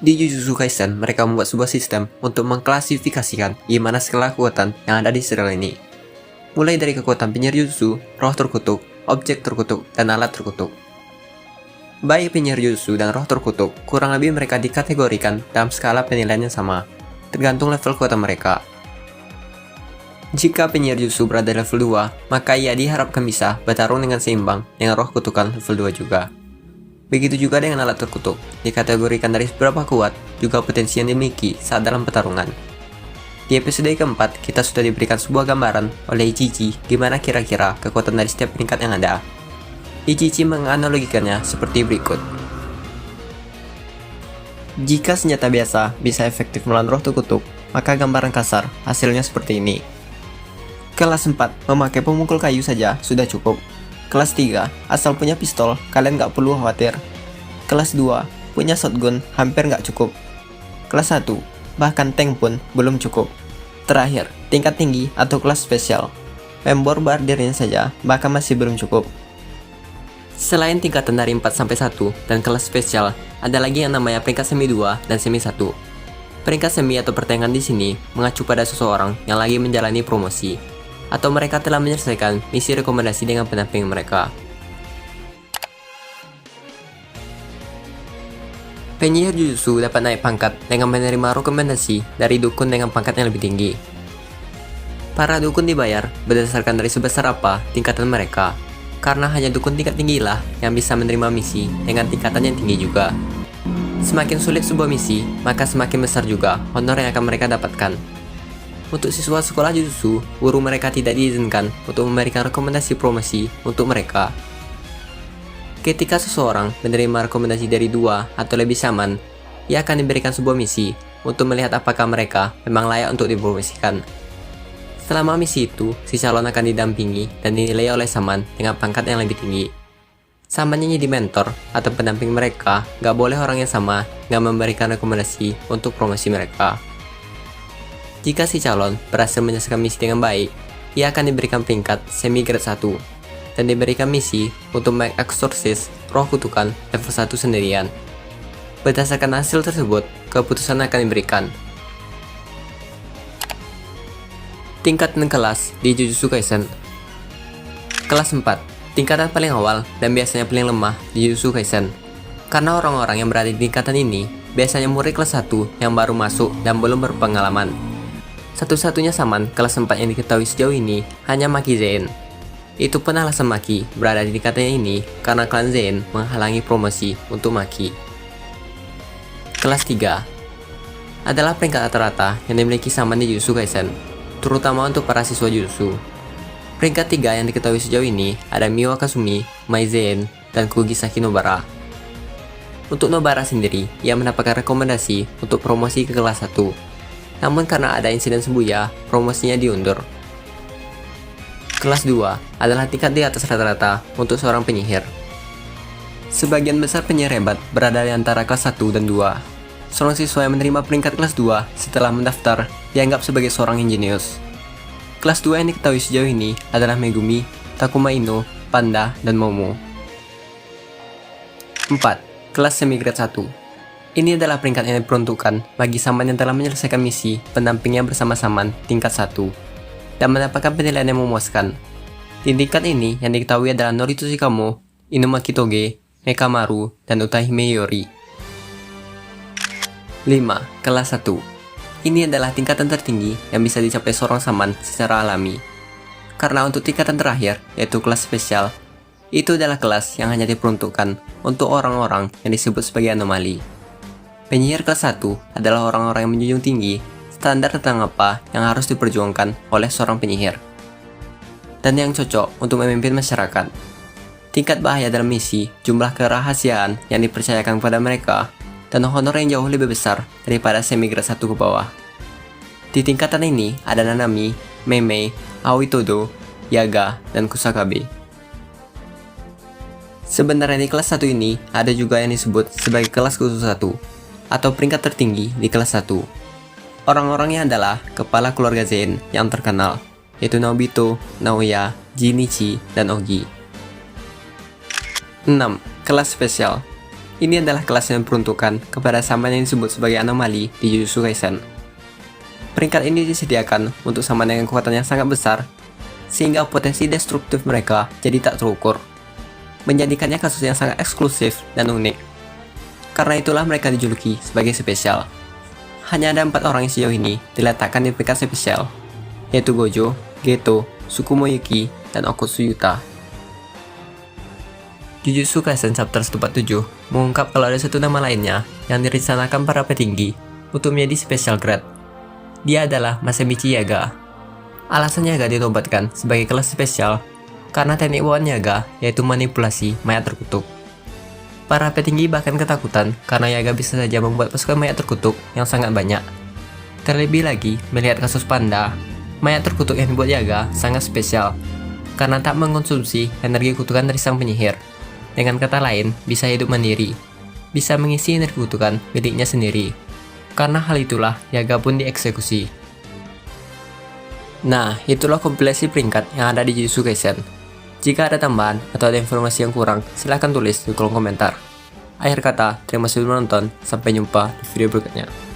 Di Jujutsu Kaisen, mereka membuat sebuah sistem untuk mengklasifikasikan gimana skala kekuatan yang ada di serial ini. Mulai dari kekuatan penyihir jutsu, roh terkutuk, objek terkutuk, dan alat terkutuk. Baik penyihir jutsu dan roh terkutuk, kurang lebih mereka dikategorikan dalam skala penilaian yang sama, tergantung level kekuatan mereka. Jika penyihir jutsu berada di level 2, maka ia diharapkan bisa bertarung dengan seimbang dengan roh kutukan level 2 juga. Begitu juga dengan alat terkutuk, dikategorikan dari seberapa kuat juga potensi yang dimiliki saat dalam pertarungan. Di episode keempat, kita sudah diberikan sebuah gambaran oleh Ichichi gimana kira-kira kekuatan dari setiap peringkat yang ada. Ichichi menganalogikannya seperti berikut. Jika senjata biasa bisa efektif melawan roh terkutuk, maka gambaran kasar hasilnya seperti ini. Kelas 4, memakai pemukul kayu saja sudah cukup. Kelas 3, asal punya pistol, kalian gak perlu khawatir. Kelas 2, punya shotgun, hampir gak cukup. Kelas 1, bahkan tank pun belum cukup. Terakhir, tingkat tinggi atau kelas spesial. Member bardirnya saja, bahkan masih belum cukup. Selain tingkatan dari 4-1 dan kelas spesial, ada lagi yang namanya peringkat semi 2 dan semi 1. Peringkat semi atau pertengahan di sini mengacu pada seseorang yang lagi menjalani promosi, atau mereka telah menyelesaikan misi rekomendasi dengan pendamping mereka. Penyihir jutsu dapat naik pangkat dengan menerima rekomendasi dari dukun dengan pangkat yang lebih tinggi. Para dukun dibayar berdasarkan dari sebesar apa tingkatan mereka, karena hanya dukun tingkat tinggilah yang bisa menerima misi dengan tingkatan yang tinggi juga. Semakin sulit sebuah misi, maka semakin besar juga honor yang akan mereka dapatkan. Untuk siswa sekolah jutsu, guru mereka tidak diizinkan untuk memberikan rekomendasi promosi untuk mereka. Ketika seseorang menerima rekomendasi dari 2 atau lebih zaman, ia akan diberikan sebuah misi untuk melihat apakah mereka memang layak untuk dipromosikan. Selama misi itu, si calon akan didampingi dan dinilai oleh saman dengan pangkat yang lebih tinggi. Samannya jadi mentor atau pendamping mereka, gak boleh orang yang sama gak memberikan rekomendasi untuk promosi mereka. Jika si calon berhasil menyelesaikan misi dengan baik, ia akan diberikan peringkat semi grade 1 dan diberikan misi untuk mengeksorsis roh kutukan level 1 sendirian. Berdasarkan hasil tersebut, keputusan akan diberikan. Tingkatan kelas di Jujutsu Kaisen. Kelas 4, tingkatan paling awal dan biasanya paling lemah di Jujutsu Kaisen. Karena orang-orang yang berada di tingkatan ini biasanya murid kelas 1 yang baru masuk dan belum berpengalaman. Satu-satunya saman kelas 4 yang diketahui sejauh ini hanya Maki Zen. Itu pun alasan Maki berada di tingkatannya ini karena klan Zen menghalangi promosi untuk Maki. Kelas 3 adalah peringkat rata-rata yang dimiliki saman di Jujutsu Kaisen, terutama untuk para siswa Jujutsu. Peringkat 3 yang diketahui sejauh ini ada Mio Akasumi, Mai Zen, dan Kugisaki Nobara. Untuk Nobara sendiri, ia mendapatkan rekomendasi untuk promosi ke kelas 1. Namun karena ada insiden Shibuya, promosinya diundur. Kelas 2 adalah tingkat di atas rata-rata untuk seorang penyihir. Sebagian besar penyihir hebat berada di antara kelas 1 dan 2. Seorang siswa yang menerima peringkat kelas 2 setelah mendaftar dianggap sebagai seorang yang jenius. Kelas 2 yang diketahui sejauh ini adalah Megumi, Takuma Ino, Panda, dan Momo. 4. Kelas semi grade 1. Ini adalah peringkat yang diperuntukkan bagi saman yang telah menyelesaikan misi pendampingnya bersama saman tingkat 1 dan mendapatkan penilaian yang memuaskan. Di tingkat ini yang diketahui adalah Norito Shikamo, Inumaki Toge, Mekamaru, dan Utahime Yori. 5. Kelas 1. Ini adalah tingkatan tertinggi yang bisa dicapai seorang saman secara alami. Karena untuk tingkatan terakhir, yaitu kelas spesial, itu adalah kelas yang hanya diperuntukkan untuk orang-orang yang disebut sebagai anomali. Penyihir kelas 1 adalah orang-orang yang menjunjung tinggi standar tentang apa yang harus diperjuangkan oleh seorang penyihir dan yang cocok untuk memimpin masyarakat. Tingkat bahaya dalam misi, jumlah kerahasiaan yang dipercayakan kepada mereka, dan honor yang jauh lebih besar daripada semi grade 1 ke bawah. Di tingkatan ini ada Nanami, Meimei, Aoi Todo, Yaga, dan Kusakabe. Sebenarnya di kelas 1 ini ada juga yang disebut sebagai kelas khusus 1 atau peringkat tertinggi di kelas 1. Orang-orangnya adalah kepala keluarga Zen yang terkenal, yaitu Nobito, Naoya, Jinichi, dan Ogi. 6. Kelas spesial. Ini adalah kelas yang diperuntukkan kepada saman yang disebut sebagai anomali di Jujutsu Kaisen. Peringkat ini disediakan untuk saman dengan kekuatan yang sangat besar, sehingga potensi destruktif mereka jadi tak terukur, menjadikannya kasus yang sangat eksklusif dan unik. Karena itulah mereka dijuluki sebagai spesial. Hanya ada 4 orang yang sejauh ini diletakkan di peringkat spesial, yaitu Gojo, Geto, Tsukumo Yuki, dan Okutsu Yuta. Jujutsu Kaisen Chapter 47 mengungkap kalau ada satu nama lainnya yang direncanakan para petinggi untuk menjadi special grade. Dia adalah Masamichi Yaga. Alasan Yaga dinobatkan sebagai kelas spesial karena teknik bawaan Yaga yaitu manipulasi mayat terkutuk. Para petinggi bahkan ketakutan karena Yaga bisa saja membuat pasukan mayat terkutuk yang sangat banyak. Terlebih lagi, melihat kasus Panda, mayat terkutuk yang dibuat Yaga sangat spesial karena tak mengonsumsi energi kutukan dari sang penyihir. Dengan kata lain, bisa hidup mandiri, bisa mengisi energi kutukan miliknya sendiri. Karena hal itulah, Yaga pun dieksekusi. Nah, itulah kompilasi peringkat yang ada di Jujutsu Kaisen. Jika ada tambahan atau ada informasi yang kurang, silahkan tulis di kolom komentar. Akhir kata, terima kasih sudah menonton, sampai jumpa di video berikutnya.